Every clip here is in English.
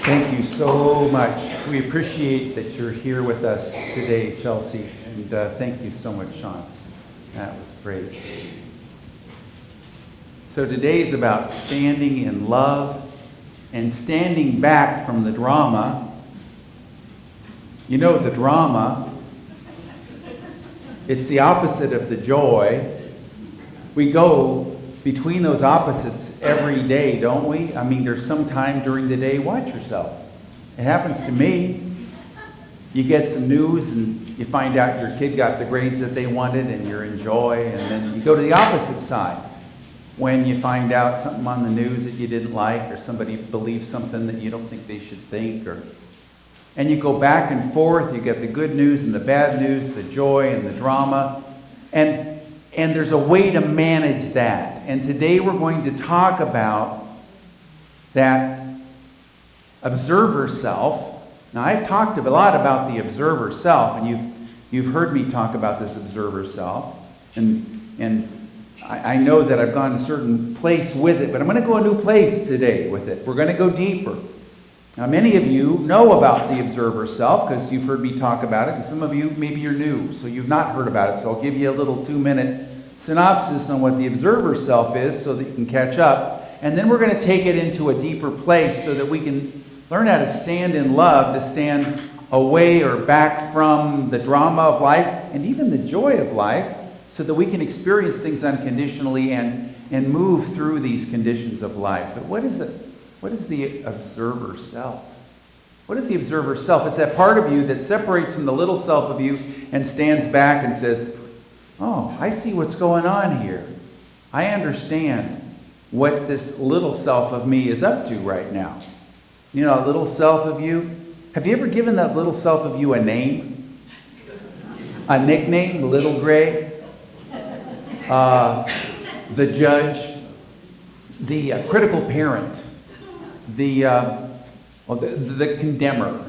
Thank you so much. We appreciate that you're here with us today, Chelsea. And thank you so much, Sean. That was great. So today is about standing in love and standing back from the drama. You know, the drama, it's the opposite of the joy. We go between those opposites every day, don't we? I mean, there's some time during the day, watch yourself. It happens to me. You get some news and you find out your kid got the grades that they wanted and you're in joy, and then you go to the opposite side when you find out something on the news that you didn't like, or somebody believes something that you don't think they should think, and you go back and forth. You get the good news and the bad news, the joy and the drama, and there's a way to manage that. And today we're going to talk about that observer self. Now, I've talked a lot about the observer self, and you've heard me talk about this observer self, and I know that I've gone a certain place with it, but I'm going to go a new place today with it. We're going to go deeper. Now, many of you know about the observer self because you've heard me talk about it, and some of you, maybe you're new, so you've not heard about it. So I'll give you a little 2-minute synopsis on what the observer self is so that you can catch up. And then we're going to take it into a deeper place so that we can learn how to stand in love, to stand away or back from the drama of life and even the joy of life, so that we can experience things unconditionally and move through these conditions of life. But what is it? What is the observer self? What is the observer self? It's that part of you that separates from the little self of you and stands back and says, oh, I see what's going on here. I understand what this little self of me is up to right now. You know, a little self of you. Have you ever given that little self of you a name? A nickname? Little Gray? The judge? The critical parent? The condemner?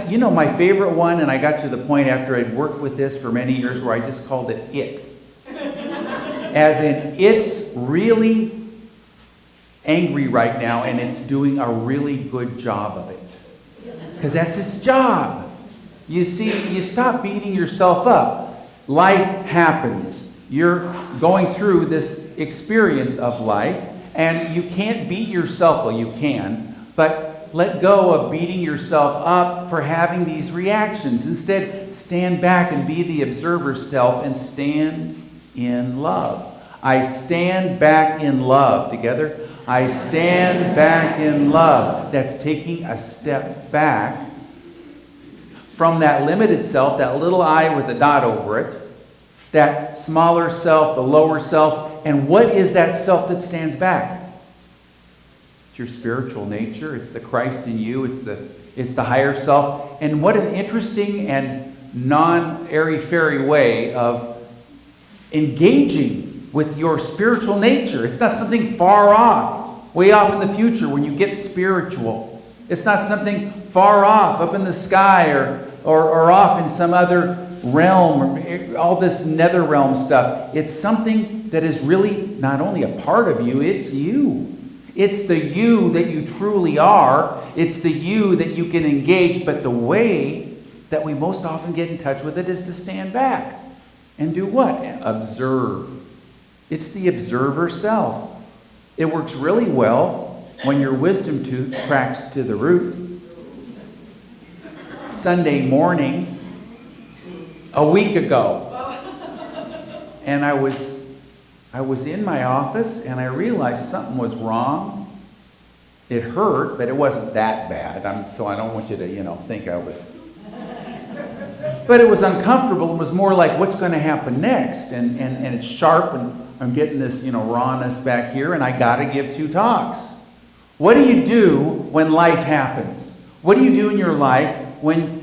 You know, my favorite one, and I got to the point after I'd worked with this for many years where I just called it. As in, it's really angry right now and it's doing a really good job of it. Because that's its job. You see, you stop beating yourself up. Life happens. You're going through this experience of life, and you can't beat yourself. Well, you can, but let go of beating yourself up for having these reactions. Instead, stand back and be the observer self and stand in love. I stand back in love. Together. I stand back in love. That's taking a step back from that limited self, that little I with a dot over it, that smaller self, the lower self. And what is that self that stands back? It's your spiritual nature. It's the Christ in you. It's the higher self. And what an interesting and non-airy-fairy way of engaging with your spiritual nature. It's not something far off, way off in the future when you get spiritual. It's not something far off, up in the sky or off in some other realm, or all this nether realm stuff. It's something that is really not only a part of you, it's you. It's the you that you truly are. It's the you that you can engage, but the way that we most often get in touch with it is to stand back and do what? Observe. It's the observer self. It works really well when your wisdom tooth cracks to the root. Sunday morning, a week ago, and I was in my office and I realized something was wrong. It hurt, but it wasn't that bad. So I don't want you to, think I was. But it was uncomfortable. It was more like, what's going to happen next? And it's sharp, and I'm getting this, rawness back here, and I got to give 2 talks. What do you do when life happens? What do you do in your life when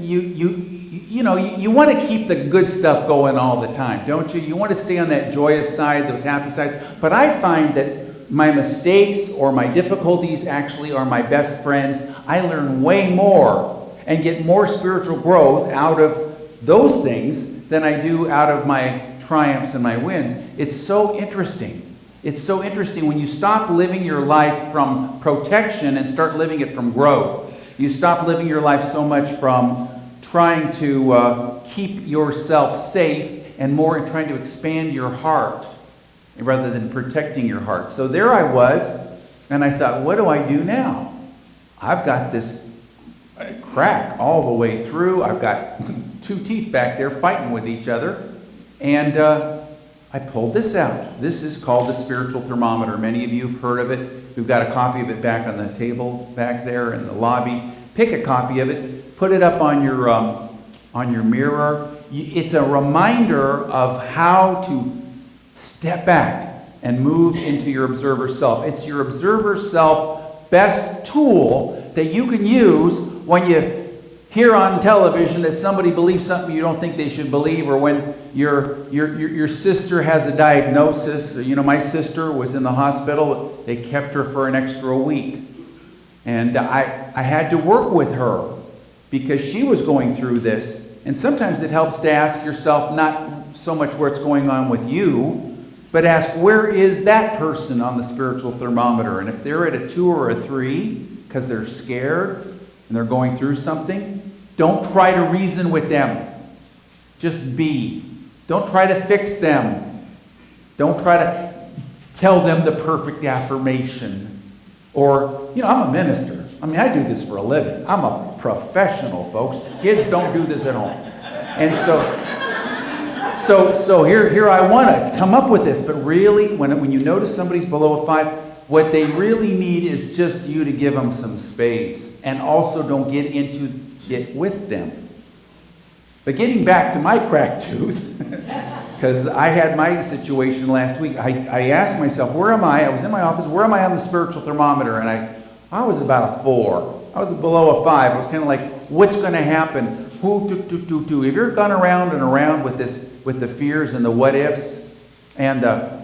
you want to keep the good stuff going all the time, don't you? You want to stay on that joyous side, those happy sides. But I find that my mistakes or my difficulties actually are my best friends. I learn way more and get more spiritual growth out of those things than I do out of my triumphs and my wins. It's so interesting. It's so interesting when you stop living your life from protection and start living it from growth. You stop living your life so much from trying to keep yourself safe and more in trying to expand your heart rather than protecting your heart. So there I was, and I thought, what do I do now? I've got this crack all the way through. I've got 2 teeth back there fighting with each other. And I pulled this out. This is called the spiritual thermometer. Many of you have heard of it. We've got a copy of it back on the table back there in the lobby. Pick a copy of it. Put it up on your mirror. It's a reminder of how to step back and move into your observer self. It's your observer self best tool that you can use when you hear on television that somebody believes something you don't think they should believe, or when your sister has a diagnosis. You know, my sister was in the hospital. They kept her for an extra week. And I had to work with her because she was going through this. And sometimes it helps to ask yourself not so much what's going on with you, but ask, where is that person on the spiritual thermometer? And if they're at a 2 or a 3 because they're scared and they're going through something, don't try to reason with them. Just be. Don't try to fix them. Don't try to tell them the perfect affirmation. Or, you know, I'm a minister. I mean, I do this for a living. I'm a professional, folks. Kids don't do this at home. And so here I want to come up with this. But really, when you notice somebody's below a 5, what they really need is just you to give them some space. And also don't get into it with them. But getting back to my cracked tooth, because I had my situation last week, I asked myself, where am I? I was in my office, where am I on the spiritual thermometer? And I was about a 4. I was below a 5. I was kind of like, what's going to happen? If you're gone around and around with the fears and the what ifs and the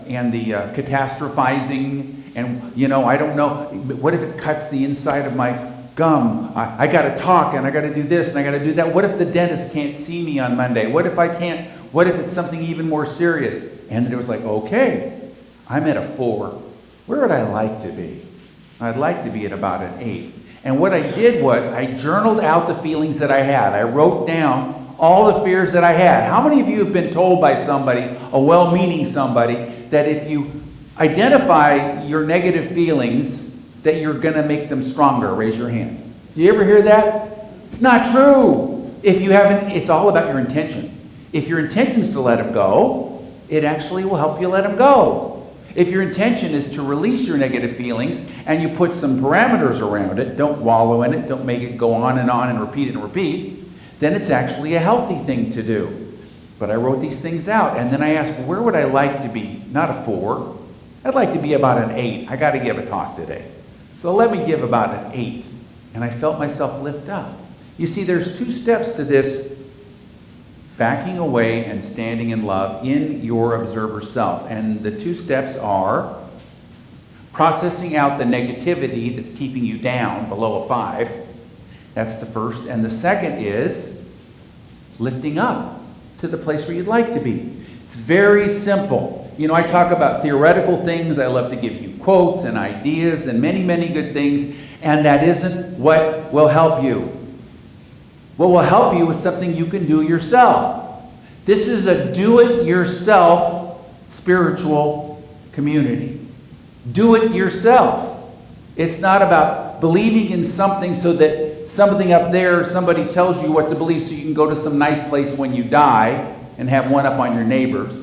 catastrophizing, and you know, I don't know, what if it cuts the inside of my gum? I got to talk, and I got to do this, and I got to do that. What if the dentist can't see me on Monday? What if I can't? What if it's something even more serious? And then it was like, okay, I'm at a 4. Where would I like to be? I'd like to be at about an 8. And what I did was I journaled out the feelings that I had. I wrote down all the fears that I had. How many of you have been told by somebody, a well-meaning somebody, that if you identify your negative feelings, that you're going to make them stronger? Raise your hand. Do you ever hear that? It's not true. If you haven't, it's all about your intention. If your intention is to let them go, it actually will help you let them go. If your intention is to release your negative feelings and you put some parameters around it, don't wallow in it, don't make it go on and repeat, then it's actually a healthy thing to do. But I wrote these things out, and then I asked, where would I like to be? Not a 4. I'd like to be about an 8. I got to give a talk today. So let me give about an 8. And I felt myself lift up. You see, there's 2 steps to this: backing away and standing in love in your observer self. And the 2 steps are processing out the negativity that's keeping you down below a 5. That's the first. And the second is lifting up to the place where you'd like to be. It's very simple. You know, I talk about theoretical things. I love to give you quotes and ideas and many, many good things. And that isn't what will help you. What will help you is something you can do yourself. This is a do-it-yourself spiritual community. Do it yourself. It's not about believing in something so that something up there, somebody tells you what to believe so you can go to some nice place when you die and have one up on your neighbors.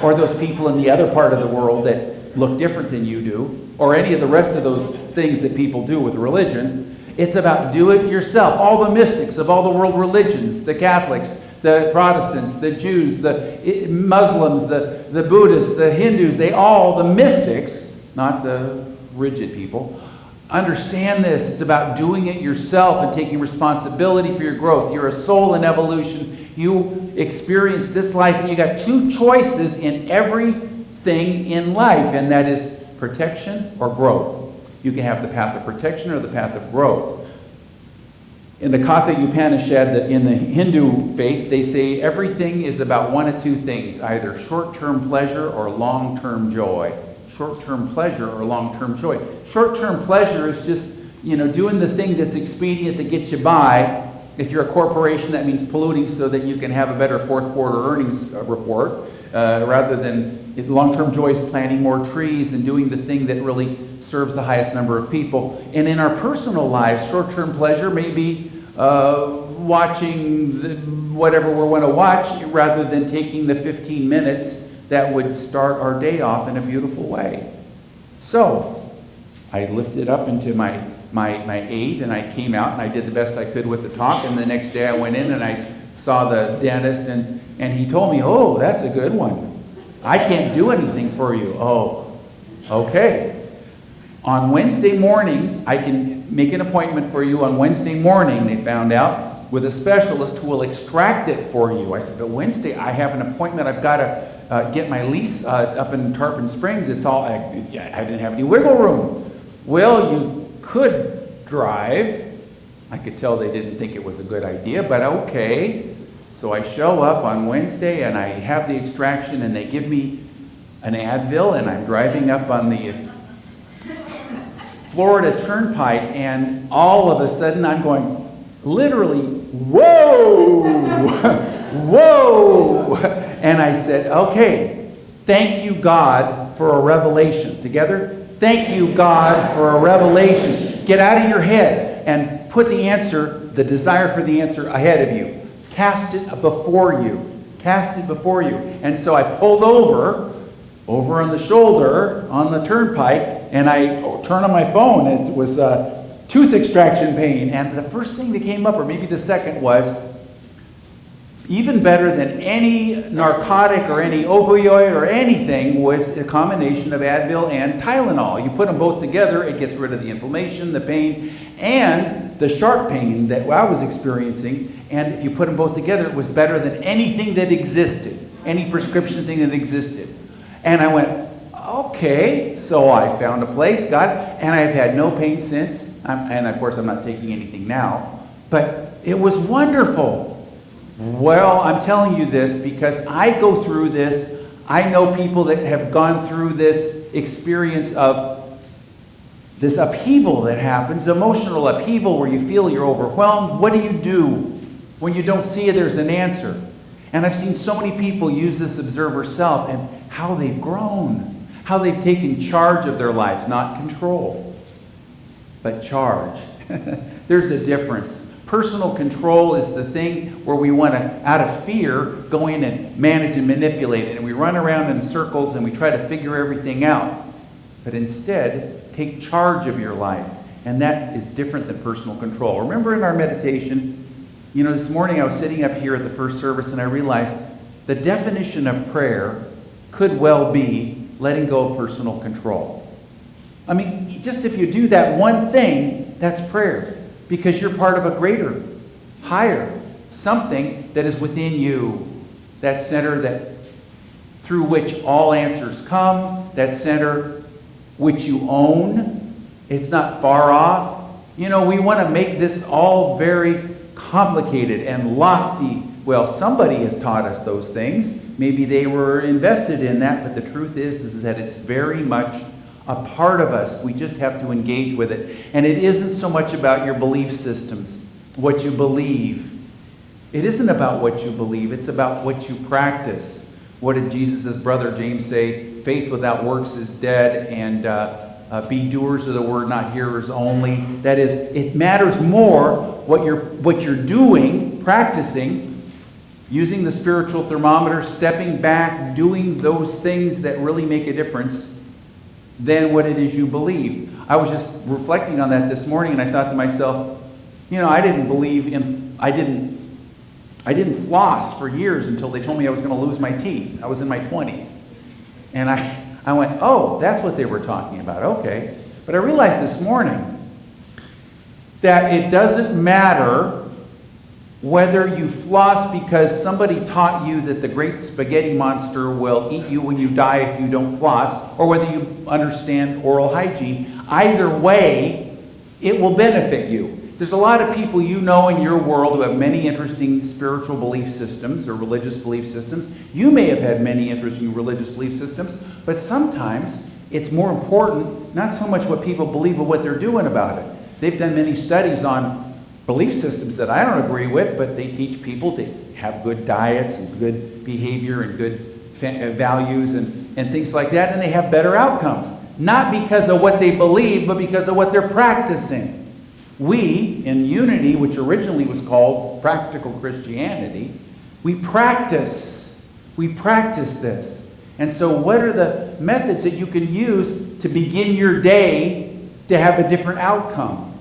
Or those people in the other part of the world that look different than you do. Or any of the rest of those things that people do with religion. It's about do it yourself. All the mystics of all the world religions, the Catholics, the Protestants, the Jews, the Muslims, the Buddhists, the Hindus, the mystics, not the rigid people, understand this. It's about doing it yourself and taking responsibility for your growth. You're a soul in evolution. You experience this life, and you got 2 choices in everything in life, and that is protection or growth. You can have the path of protection or the path of growth. In the Katha Upanishad, in the Hindu faith, they say everything is about one of two things, either short-term pleasure or long-term joy. Short-term pleasure or long-term joy. Short-term pleasure is just, doing the thing that's expedient that gets you by. If you're a corporation, that means polluting so that you can have a better fourth quarter earnings report, rather than long-term joy is planting more trees and doing the thing that really serves the highest number of people. And in our personal lives, short-term pleasure may be watching whatever we want to watch rather than taking the 15 minutes that would start our day off in a beautiful way. So I lifted up into my 8 and I came out and I did the best I could with the talk, and the next day I went in and I saw the dentist and he told me, "Oh, that's a good one. I can't do anything for you." Oh, okay. On Wednesday morning, I can make an appointment for you on Wednesday morning, they found out, with a specialist who will extract it for you. I said, "But Wednesday, I have an appointment. I've got to get my lease up in Tarpon Springs. It's all, I didn't have any wiggle room." Well, you could drive. I could tell they didn't think it was a good idea, but okay. So I show up on Wednesday and I have the extraction and they give me an Advil and I'm driving up on the Florida Turnpike, and all of a sudden I'm going, literally, whoa, whoa. And I said, okay, thank you, God, for a revelation. Together? Thank you, God, for a revelation. Get out of your head and put the answer, the desire for the answer ahead of you. Cast it before you. Cast it before you. And so I pulled over on the shoulder on the turnpike, and I turned on my phone, and it was tooth extraction pain. And the first thing that came up, or maybe the second, was even better than any narcotic or any opioid or anything was a combination of Advil and Tylenol. You put them both together, it gets rid of the inflammation, the pain, and the sharp pain that I was experiencing. And if you put them both together, it was better than anything that existed, any prescription thing that existed. And I went, okay. So I found a place, and I've had no pain since. And of course, I'm not taking anything now. But it was wonderful. Well, I'm telling you this because I go through this. I know people that have gone through this experience of this upheaval that happens, emotional upheaval where you feel you're overwhelmed. What do you do when you don't see there's an answer? And I've seen so many people use this observer self and how they've grown, how they've taken charge of their lives, not control, but charge. There's a difference. Personal control is the thing where we want to, out of fear, go in and manage and manipulate it. And we run around in circles and we try to figure everything out. But instead, take charge of your life. And that is different than personal control. Remember in our meditation, this morning I was sitting up here at the first service and I realized the definition of prayer could well be letting go of personal control. I mean, just if you do that one thing, that's prayer. Because you're part of a greater, higher, something that is within you. That center through which all answers come. That center which you own. It's not far off. We want to make this all very complicated and lofty. Well, somebody has taught us those things. Maybe they were invested in that, but the truth is that it's very much a part of us. We just have to engage with it. And it isn't so much about your belief systems, what you believe. It isn't about what you believe. It's about what you practice. What did Jesus' brother James say? Faith without works is dead, and be doers of the word, not hearers only. That is, it matters more what you're doing, practicing, using the spiritual thermometer, stepping back, doing those things that really make a difference, than what it is you believe. I was just reflecting on that this morning, and I thought to myself, I didn't floss for years until they told me I was going to lose my teeth. I was in my 20s. And I went, oh, that's what they were talking about. Okay. But I realized this morning that it doesn't matter whether you floss because somebody taught you that the great spaghetti monster will eat you when you die if you don't floss, or whether you understand oral hygiene. Either way, it will benefit you. There's a lot of people you know in your world who have many interesting spiritual belief systems or religious belief systems. You may have had many interesting religious belief systems, but sometimes it's more important not so much what people believe, but what they're doing about it. They've done many studies on belief systems that I don't agree with, but they teach people to have good diets and good behavior and good values and things like that, and they have better outcomes. Not because of what they believe, but because of what they're practicing. We, in Unity, which originally was called Practical Christianity, we practice this. And so what are the methods that you can use to begin your day to have a different outcome?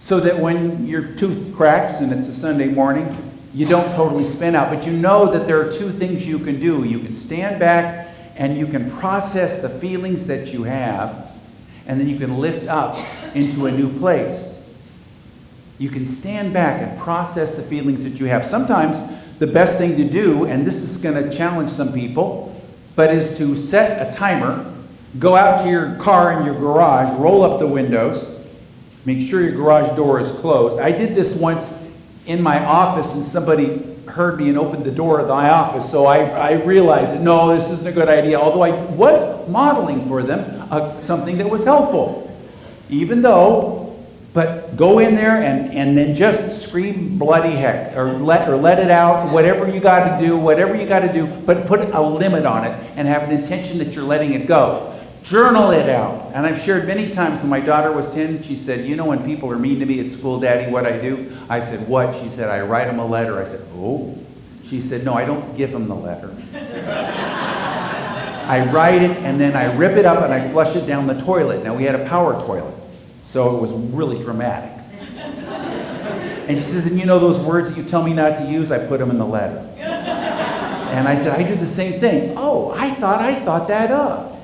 So that when your tooth cracks and it's a Sunday morning, you don't totally spin out. But you know that there are two things you can do. You can stand back and you can process the feelings that you have, and then you can lift up into a new place. You can stand back and process the feelings that you have. Sometimes the best thing to do, and this is going to challenge some people, but is to set a timer, go out to your car in your garage, roll up the windows, make sure your garage door is closed. I did this once in my office, and somebody heard me and opened the door of my office, so I realized that, no, this isn't a good idea, although I was modeling for them something that was helpful. But go in there and then just scream bloody heck, or let it out, whatever you got to do, but put a limit on it and have an intention that you're letting it go. Journal it out. And I've shared many times when my daughter was 10, she said, you know when people are mean to me at school, Daddy, what I do? I said, what? She said, I write them a letter. I said, oh. She said, no, I don't give them the letter. I write it and then I rip it up and I flush it down the toilet. Now we had a power toilet, so it was really dramatic. And she says, and you know those words that you tell me not to use? I put them in the letter. And I said, I do the same thing. Oh, I thought that up.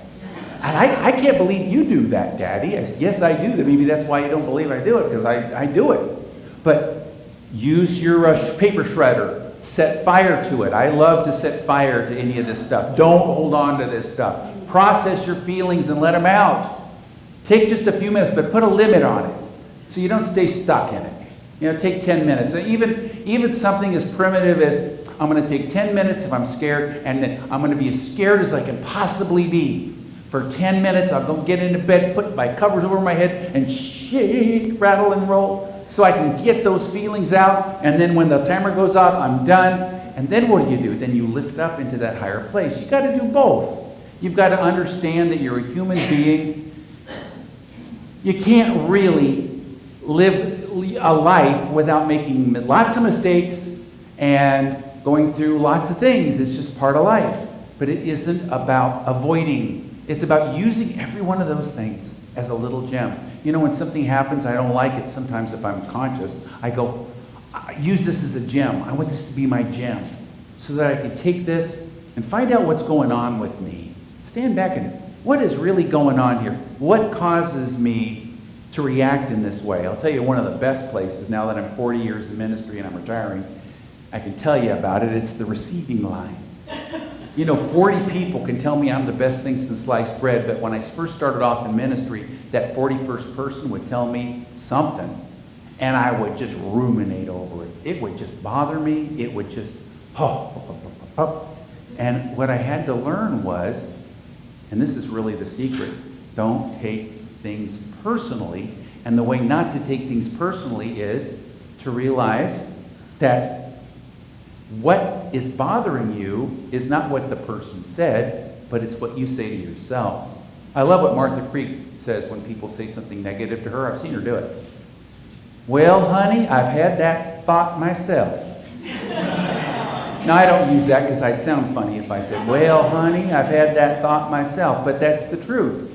And I can't believe you do that, Daddy. I said, yes, I do. Maybe that's why you don't believe I do it, because I do it. But use your paper shredder. Set fire to it. I love to set fire to any of this stuff. Don't hold on to this stuff. Process your feelings and let them out. Take just a few minutes, but put a limit on it so you don't stay stuck in it. You know, take 10 minutes. Even something as primitive as, I'm going to take 10 minutes if I'm scared, and then I'm going to be as scared as I can possibly be. For 10 minutes, I'll go get into bed, put my covers over my head, and shake, rattle, and roll, so I can get those feelings out, and then when the timer goes off, I'm done. And then what do? Then you lift up into that higher place. You've got to do both. You've got to understand that you're a human being. You can't really live a life without making lots of mistakes and going through lots of things. It's just part of life. But it isn't about avoiding. It's about using every one of those things as a little gem. You know, when something happens, I don't like it. Sometimes if I'm conscious, I go, use this as a gem. I want this to be my gem so that I can take this and find out what's going on with me. Stand back and what is really going on here? What causes me to react in this way? I'll tell you one of the best places, now that I'm 40 years in ministry and I'm retiring, I can tell you about it. It's the receiving line. You know, 40 people can tell me I'm the best thing since sliced bread, but when I first started off in ministry, that 41st person would tell me something, and I would just ruminate over it. It would just bother me. It would just, And what I had to learn was, and this is really the secret, don't take things personally. And the way not to take things personally is to realize that what is bothering you is not what the person said, but it's what you say to yourself. I love what Martha Creek says when people say something negative to her. I've seen her do it. Well, honey, I've had that thought myself. Now, I don't use that because I'd sound funny if I said, well, honey, I've had that thought myself, but that's the truth.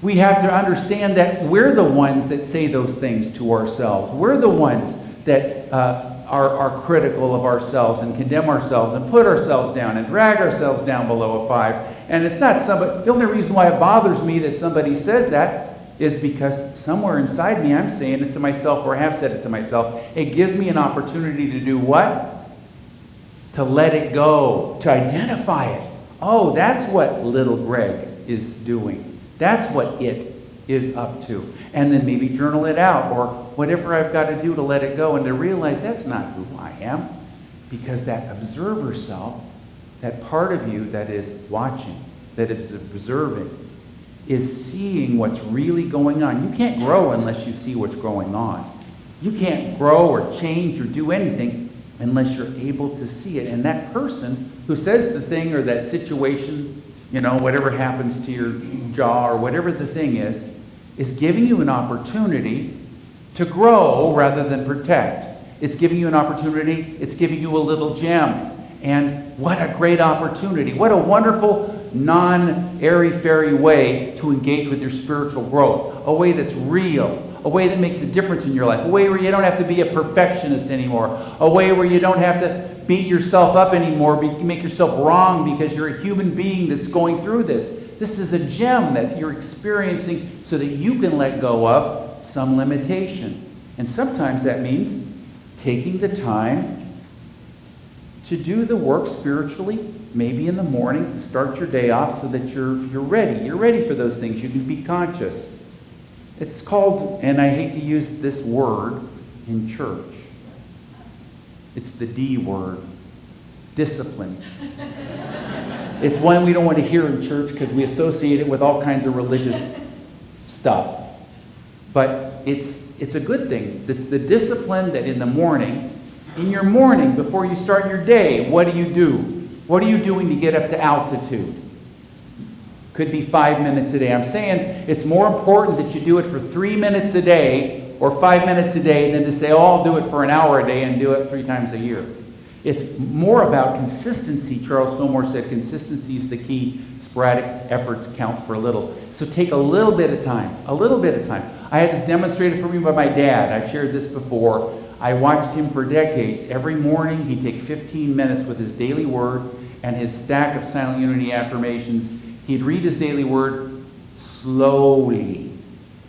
We have to understand that we're the ones that say those things to ourselves. We're the ones that are critical of ourselves and condemn ourselves and put ourselves down and drag ourselves down below a 5. And it's not somebody, the only reason why it bothers me that somebody says that is because somewhere inside me I'm saying it to myself, or I have said it to myself. It gives me an opportunity to do what? To let it go, to identify it. Oh, that's what little Greg is doing. That's what it is up to. And then maybe journal it out, or whatever I've got to do to let it go, and to realize that's not who I am. Because that observer self, that part of you that is watching, that is observing, is seeing what's really going on. You can't grow unless you see what's going on. You can't grow or change or do anything unless you're able to see it. And that person who says the thing, or that situation, whatever happens to your jaw or whatever the thing is giving you an opportunity to grow rather than protect. It's giving you an opportunity. It's giving you a little gem. And what a great opportunity. What a wonderful, non-airy-fairy way to engage with your spiritual growth. A way that's real. A way that makes a difference in your life. A way where you don't have to be a perfectionist anymore. A way where you don't have to beat yourself up anymore, make yourself wrong because you're a human being that's going through this. This is a gem that you're experiencing so that you can let go of some limitation. And sometimes that means taking the time to do the work spiritually, maybe in the morning, to start your day off so that you're ready. You're ready for those things. You can be conscious. It's called, and I hate to use this word in church, it's the D word, discipline. It's one we don't want to hear in church because we associate it with all kinds of religious stuff. But it's a good thing. It's the discipline that in the morning, before you start your day, what do? What are you doing to get up to altitude? Could be 5 minutes a day. I'm saying it's more important that you do it for 3 minutes a day or 5 minutes a day than to say, oh, I'll do it for an hour a day and do it 3 times a year. It's more about consistency. Charles Fillmore said consistency is the key. Sporadic efforts count for a little. So take a little bit of time. A little bit of time. I had this demonstrated for me by my dad. I've shared this before. I watched him for decades. Every morning he'd take 15 minutes with his daily word and his stack of silent unity affirmations. He'd read his daily word slowly.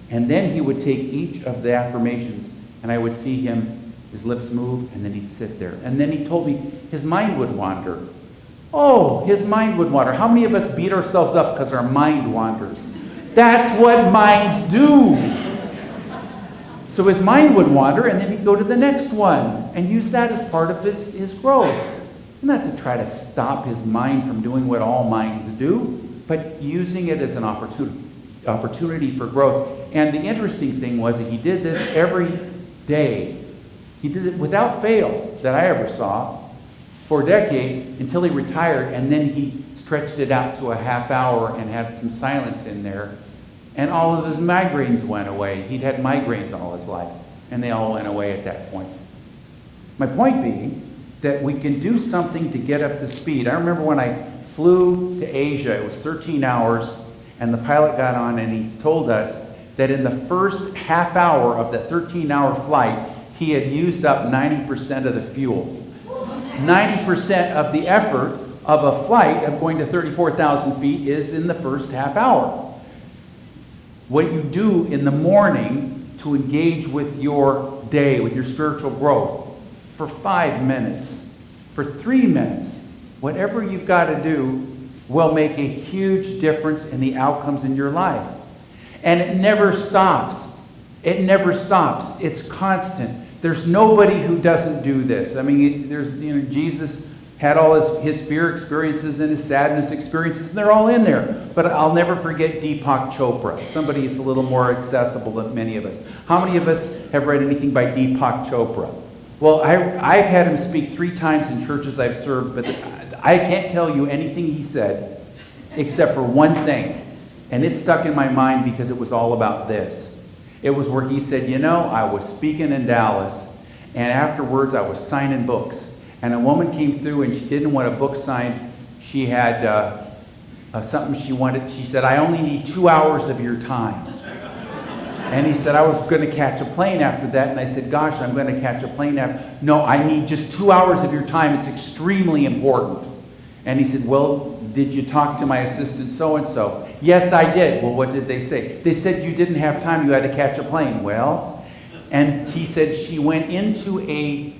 And then he would take each of the affirmations, and I would see him, his lips move, and then he'd sit there. And then he told me his mind would wander. Oh, his mind would wander. How many of us beat ourselves up because our mind wanders? That's what minds do. So his mind would wander, and then he'd go to the next one and use that as part of his growth. Not to try to stop his mind from doing what all minds do, but using it as an opportunity for growth. And the interesting thing was that he did this every day. He did it without fail that I ever saw for decades until he retired, and then he stretched it out to a half hour and had some silence in there. And all of his migraines went away. He'd had migraines all his life, and they all went away at that point. My point being that we can do something to get up to speed. I remember when I flew to Asia, it was 13 hours, and the pilot got on and he told us that in the first half hour of that 13-hour flight, he had used up 90% of the fuel. 90% of the effort of a flight of going to 34,000 feet is in the first half hour. What you do in the morning to engage with your day, with your spiritual growth, for 5 minutes, for 3 minutes, whatever you've got to do will make a huge difference in the outcomes in your life. And it never stops. It never stops. It's constant. There's nobody who doesn't do this. I mean, Jesus had all his fear experiences and his sadness experiences, and they're all in there. But I'll never forget Deepak Chopra, somebody who's a little more accessible than many of us. How many of us have read anything by Deepak Chopra? Well, I've had him speak 3 times in churches I've served, but I can't tell you anything he said except for one thing. And it stuck in my mind because it was all about this. It was where he said, I was speaking in Dallas, and afterwards I was signing books. And a woman came through and she didn't want a book signed. She had something she wanted. She said, I only need 2 hours of your time. And he said, I was going to catch a plane after that. And I said, gosh, I'm going to catch a plane after. No, I need just 2 hours of your time. It's extremely important. And he said, well, did you talk to my assistant so-and-so? Yes, I did. Well, what did they say? They said you didn't have time. You had to catch a plane. Well, and he said she went into a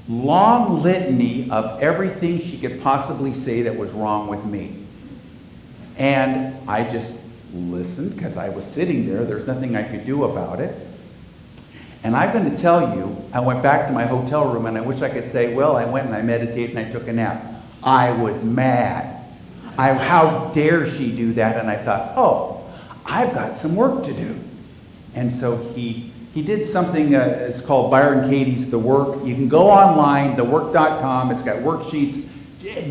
long litany of everything she could possibly say that was wrong with me. And I just listened because I was sitting there. There's nothing I could do about it. And I'm going to tell you, I went back to my hotel room, and I wish I could say, well, I went and I meditated and I took a nap. I was mad. How dare she do that? And I thought, oh, I've got some work to do. And so he did something, it's called Byron Katie's The Work. You can go online, thework.com. It's got worksheets.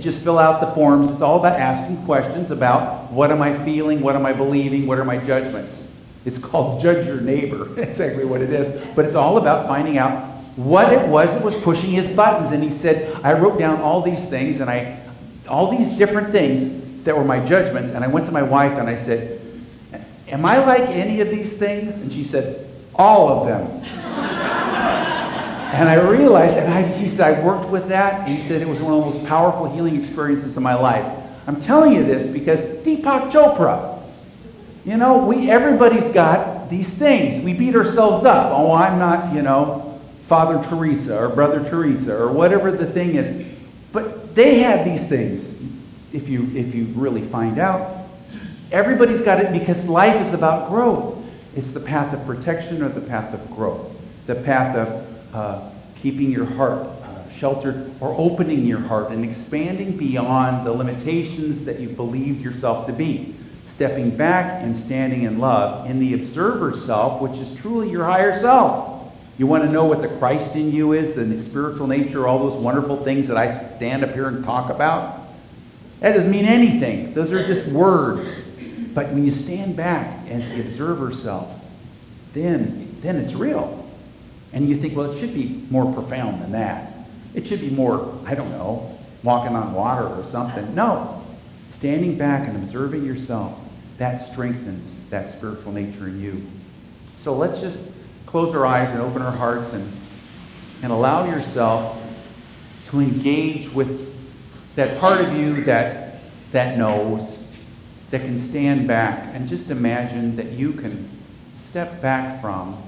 Just fill out the forms. It's all about asking questions about what am I feeling, what am I believing, what are my judgments. It's called Judge Your Neighbor. That's exactly what it is. But it's all about finding out what it was that was pushing his buttons. And he said, I wrote down all these things, and all these different things that were my judgments. And I went to my wife and I said, am I like any of these things? And she said, all of them. And I realized, and she said, I worked with that. And he said it was one of the most powerful healing experiences of my life. I'm telling you this because Deepak Chopra, you know, everybody's got these things. We beat ourselves up. Oh, I'm not, Father Teresa or Brother Teresa or whatever the thing is. But they had these things. If you really find out, everybody's got it because life is about growth. It's the path of protection or the path of growth. The path of keeping your heart sheltered or opening your heart and expanding beyond the limitations that you believed yourself to be. Stepping back and standing in love in the observer self, which is truly your higher self. You want to know what the Christ in you is, the spiritual nature, all those wonderful things that I stand up here and talk about? That doesn't mean anything. Those are just words. But when you stand back as the observer self, then it's real. And you think, well, it should be more profound than that. It should be more, I don't know, walking on water or something. No. Standing back and observing yourself, that strengthens that spiritual nature in you. So let's just close our eyes and open our hearts and allow yourself to engage with that part of you that knows, that can stand back and just imagine that you can step back from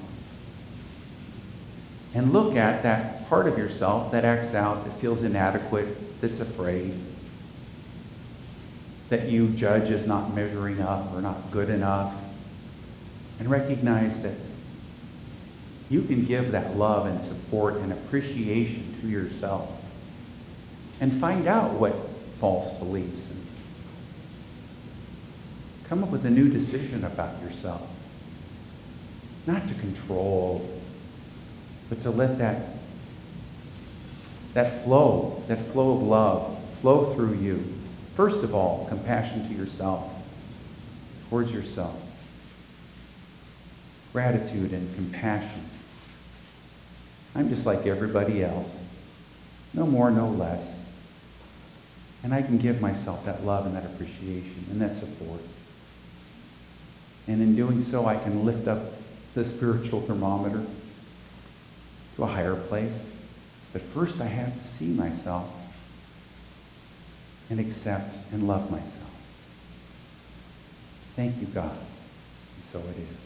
and look at that part of yourself that acts out, that feels inadequate, that's afraid, that you judge as not measuring up or not good enough, and recognize that you can give that love and support and appreciation to yourself and find out what false beliefs and come up with a new decision about yourself. Not to control, but to let that flow of love flow through you. First of all, compassion to yourself, towards yourself. Gratitude and compassion. I'm just like everybody else. No more, no less. And I can give myself that love and that appreciation and that support. And in doing so, I can lift up the spiritual thermometer to a higher place. But first, I have to see myself and accept and love myself. Thank you, God. And so it is.